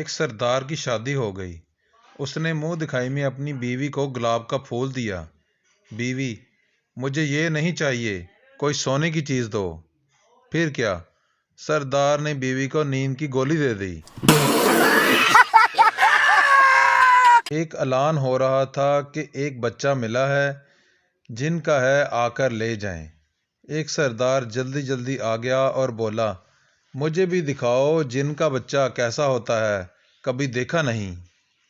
एक सरदार की शादी हो गई। उसने मुंह दिखाई में अपनी बीवी को गुलाब का फूल दिया। बीवी, मुझे ये नहीं चाहिए, कोई सोने की चीज दो। फिर क्या, सरदार ने बीवी को नींद की गोली दे दी। एक ऐलान हो रहा था कि एक बच्चा मिला है, जिनका है आकर ले जाएं। एक सरदार जल्दी जल्दी आ गया और बोला, मुझे भी दिखाओ जिनका बच्चा कैसा होता है, कभी देखा नहीं।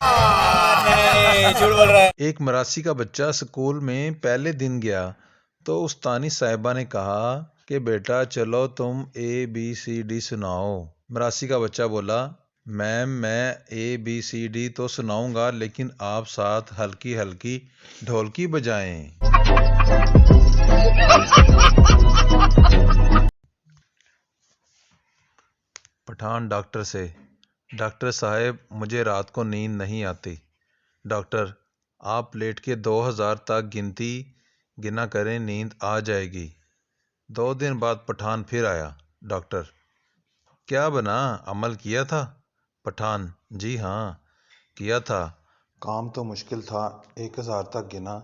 नहीं, झूठ बोल रहा है। एक मरासी का बच्चा स्कूल में पहले दिन गया तो उस्तानी साहिबा ने कहा कि बेटा चलो तुम ABCD सुनाओ। मरासी का बच्चा बोला, मैम मैं ABCD तो सुनाऊंगा, लेकिन आप साथ हल्की हल्की ढोलकी बजाएं। पठान डॉक्टर से, डॉक्टर साहब मुझे रात को नींद नहीं आती। डॉक्टर, आप लेट के 2000 तक गिनती गिना करें, नींद आ जाएगी। 2 दिन बाद पठान फिर आया। डॉक्टर, क्या बना, अमल किया था? पठान, जी हाँ किया था। काम तो मुश्किल था, 1000 तक गिना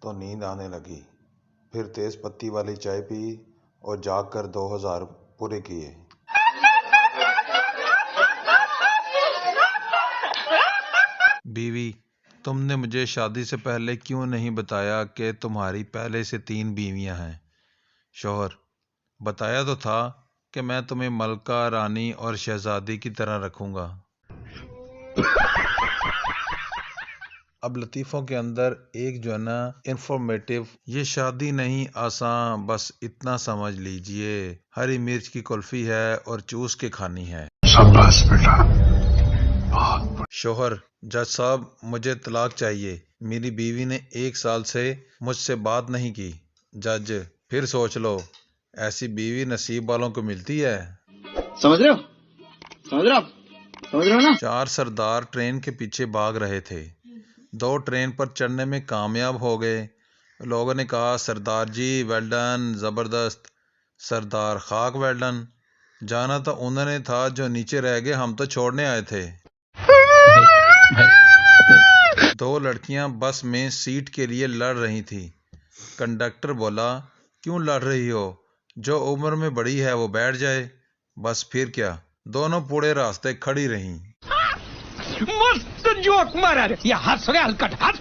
तो नींद आने लगी। फिर तेज पत्ती वाली चाय पी और जाग कर 2000 पूरे किए। बीवी, तुमने मुझे शादी से पहले क्यों नहीं बताया कि तुम्हारी पहले से 3 बीवियां हैं? शौहर, बताया तो था कि मैं तुम्हें मलका, रानी और शहजादी की तरह रखूंगा। अब लतीफ़ों के अंदर एक जो है ना इंफॉर्मेटिव, ये शादी नहीं आसान, बस इतना समझ लीजिए, हरी मिर्च की कुल्फी है और चूस के खानी है। शाबाश बेटा। शोहर, जज साहब मुझे तलाक चाहिए, मेरी बीवी ने 1 साल से मुझसे बात नहीं की। जज, फिर सोच लो, ऐसी बीवी नसीब वालों को मिलती है। समझ रहे हो? समझ रहे हो? समझ रहे हो ना? 4 सरदार ट्रेन के पीछे भाग रहे थे। 2 ट्रेन पर चढ़ने में कामयाब हो गए। लोगों ने कहा, सरदार जी वेल डन, जबरदस्त। सरदार खाक वेल डन। जाना तो उन्होंने था, जो नीचे रह गए हम तो छोड़ने आए थे। 2 लड़कियां बस में सीट के लिए लड़ रही थी। कंडक्टर बोला, क्यों लड़ रही हो, जो उम्र में बड़ी है वो बैठ जाए। बस फिर क्या, दोनों पूरे रास्ते खड़ी रहीं। मस्त जोक मारा रे, ये हंस रहे हलकट हंस।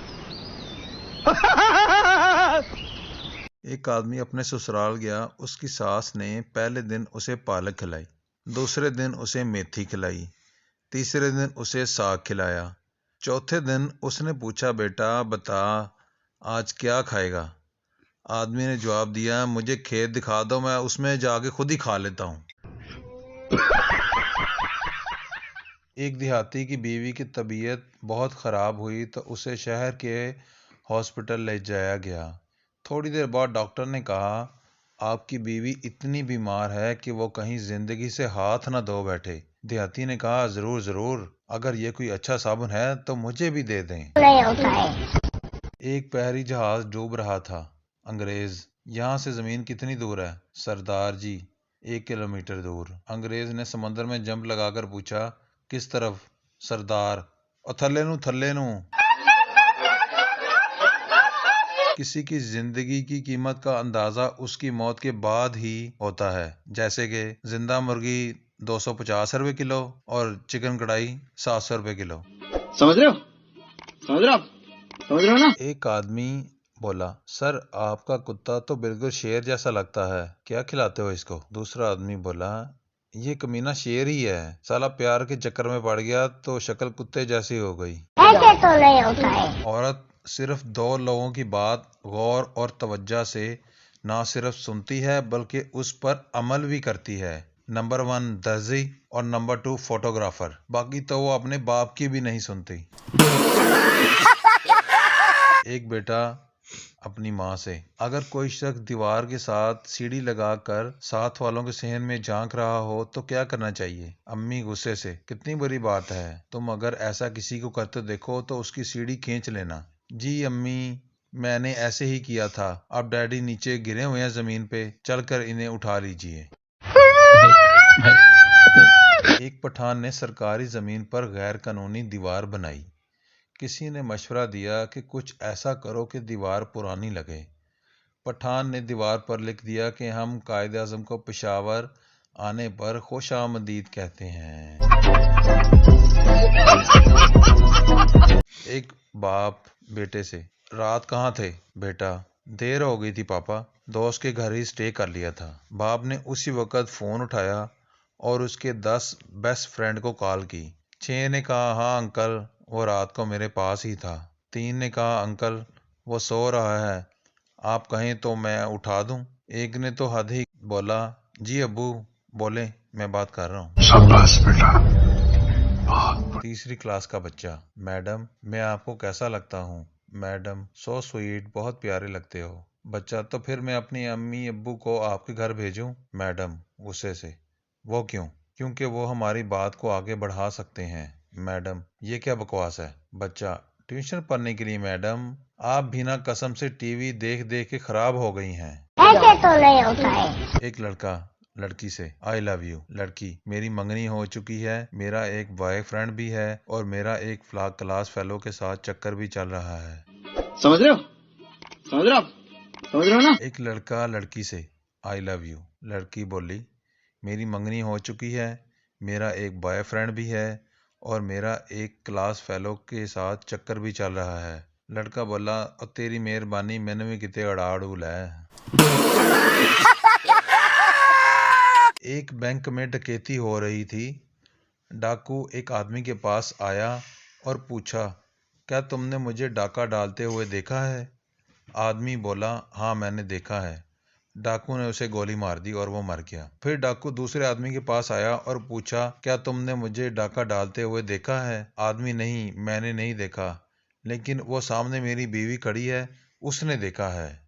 एक आदमी अपने ससुराल गया। उसकी सास ने पहले दिन उसे पालक खिलाई, दूसरे दिन उसे मेथी खिलाई, तीसरे दिन उसे साग खिलाया। चौथे दिन उसने पूछा, बेटा बता आज क्या खाएगा? आदमी ने जवाब दिया, मुझे खेत दिखा दो, मैं उसमें जाके खुद ही खा लेता हूँ। एक देहाती की बीवी की तबीयत बहुत ख़राब हुई तो उसे शहर के हॉस्पिटल ले जाया गया। थोड़ी देर बाद डॉक्टर ने कहा, आपकी बीवी इतनी बीमार है कि वो कहीं ज़िंदगी से हाथ ना धो बैठे। देहाती ने कहा, ज़रूर ज़रूर, अगर ये कोई अच्छा साबुन है तो मुझे भी दे दें। नहीं होता है। एक बहरी जहाज डूब रहा था। अंग्रेज, यहाँ से ज़मीन कितनी दूर है? सरदार जी, 1 किलोमीटर दूर। अंग्रेज ने समंदर में जंप लगाकर पूछा, किस तरफ? सरदार, और थल्ले नू। किसी की जिंदगी की कीमत का अंदाजा उसकी मौत के बाद ही होता है। जैसे कि जिंदा मुर्गी 250 रुपए किलो और चिकन कढ़ाई 700 रुपए किलो। समझ रहे हो? समझ रहे हो? समझ रहे हो ना? एक आदमी बोला, सर आपका कुत्ता तो बिल्कुल शेर जैसा लगता है, क्या खिलाते हो इसको? दूसरा आदमी बोला, ये कमीना शेर ही है, साला प्यार के चक्कर में पड़ गया तो शक्ल कुत्ते जैसी हो गई। ऐसे तो नहीं होता है। औरत सिर्फ 2 लोगों की बात गौर और तवज्जो से ना सिर्फ सुनती है बल्कि उस पर अमल भी करती है। नंबर 1 दर्जी और नंबर 2 फोटोग्राफर। बाकी तो वो अपने बाप की भी नहीं सुनती। एक बेटा अपनी माँ से, अगर कोई शख्स दीवार के साथ सीढ़ी लगाकर साथ वालों के सहन में झांक रहा हो तो क्या करना चाहिए? अम्मी गुस्से से, कितनी बुरी बात है, तुम अगर ऐसा किसी को करते देखो तो उसकी सीढ़ी खींच लेना। जी अम्मी, मैंने ऐसे ही किया था, अब डैडी नीचे गिरे हुए हैं जमीन पे, चलकर इन्हें उठा लीजिए। एक पठान ने सरकारी ज़मीन पर गैर कानूनी दीवार बनाई। किसी ने मशवरा दिया कि कुछ ऐसा करो कि दीवार पुरानी लगे। पठान ने दीवार पर लिख दिया कि हम कायद आज़म को पेशावर आने पर खुशामदीद कहते हैं। एक बाप बेटे से, रात कहाँ थे बेटा? देर हो गई थी पापा, दोस्त के घर ही स्टे कर लिया था। बाप ने उसी वक्त फ़ोन उठाया और उसके 10 बेस्ट फ्रेंड को कॉल की। 6 ने कहा हाँ अंकल, वो रात को मेरे पास ही था। 3 ने कहा अंकल वो सो रहा है, आप कहें तो मैं उठा दूं। एक ने तो हद ही बोला जी अब्बू बोले, मैं बात कर रहा हूँ। शाबाश बेटा। तीसरी क्लास का बच्चा, मैडम मैं आपको कैसा लगता हूँ? मैडम सो स्वीट, बहुत प्यारे लगते हो। बच्चा तो फिर मैं अपनी अम्मी अब्बू को आपके घर भेजूं? मैडम गुस्से से, वो क्यों? क्योंकि वो हमारी बात को आगे बढ़ा सकते हैं। मैडम ये क्या बकवास है? बच्चा ट्यूशन पढ़ने के लिए मैडम, आप भी ना कसम से टीवी देख देख के खराब हो गई हैं। ऐसे तो नहीं होता है। एक लड़का लड़की से, आई लव यू। लड़की, मेरी मंगनी हो चुकी है, मेरा एक बॉयफ्रेंड भी है और मेरा एक क्लास फेलो के साथ चक्कर भी चल रहा है। समझ रहे हो? समझ रहे हो आप? समझ रहे हो ना? एक लड़का लड़की से, आई लव यू। लड़की बोली, मेरी मंगनी हो चुकी है, मेरा एक बॉयफ्रेंड भी है और मेरा एक क्लास फेलो के साथ चक्कर भी चल रहा है। लड़का बोला, और तेरी मेहरबानी, मैंने भी कितने अड़ाड़ू है। एक बैंक में डकैती हो रही थी। डाकू एक आदमी के पास आया और पूछा, क्या तुमने मुझे डाका डालते हुए देखा है? आदमी बोला, हाँ मैंने देखा है। डाकू ने उसे गोली मार दी और वो मर गया। फिर डाकू दूसरे आदमी के पास आया और पूछा, क्या तुमने मुझे डाका डालते हुए देखा है? आदमी, नहीं मैंने नहीं देखा, लेकिन वो सामने मेरी बीवी खड़ी है, उसने देखा है।